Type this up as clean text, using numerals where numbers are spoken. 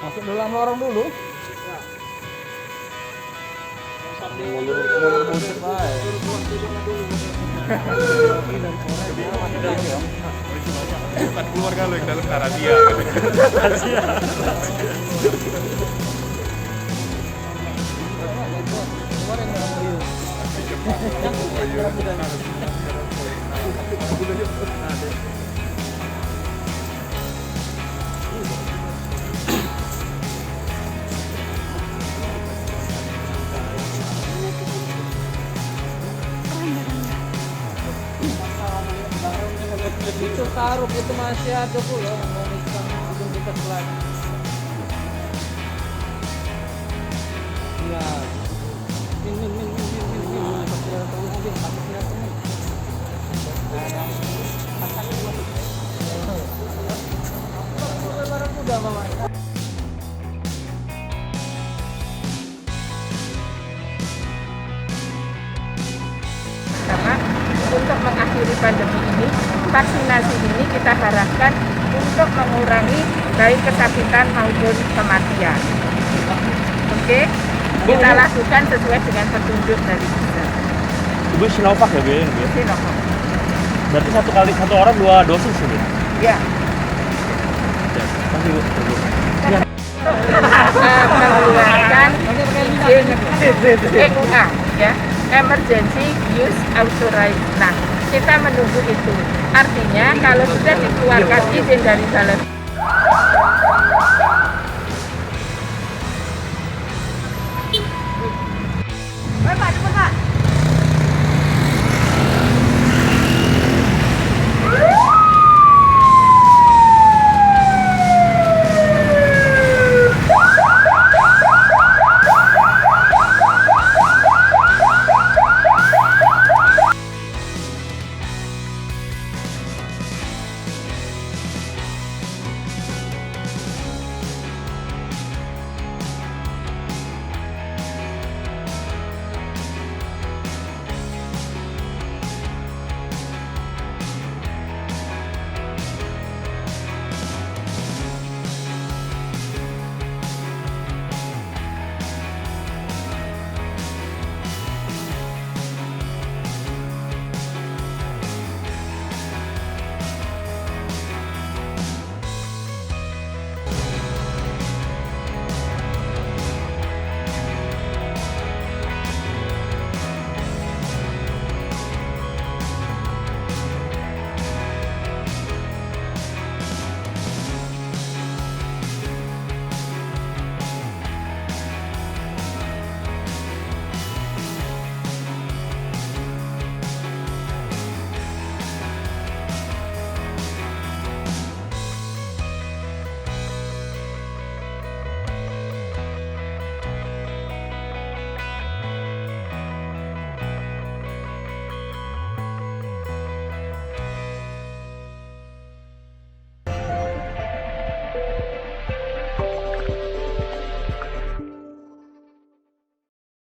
Masuk dalam lorong dulu. Bukan keluarga lo yang dalam Arabia. Itu taruh itu masih ada pula mau ikan belum kita selai. Iya. Min. Barang udah mama. Karena untuk mengakhiri pandemi ini, vaksinasi ini kita harapkan untuk mengurangi baik kesakitan maupun kematian. Oke, kita lakukan sesuai dengan petunjuk dari kita. Ibu Sinovac ya, Bu? Sinovac. Berarti satu orang 2 dosis ini? Ya. Masih, Bu. Mengeluarkan izin EUA, ya, Emergency Use Authorization. Nah, kita menunggu itu. Artinya kalau sudah dikeluarkan izin dari Balai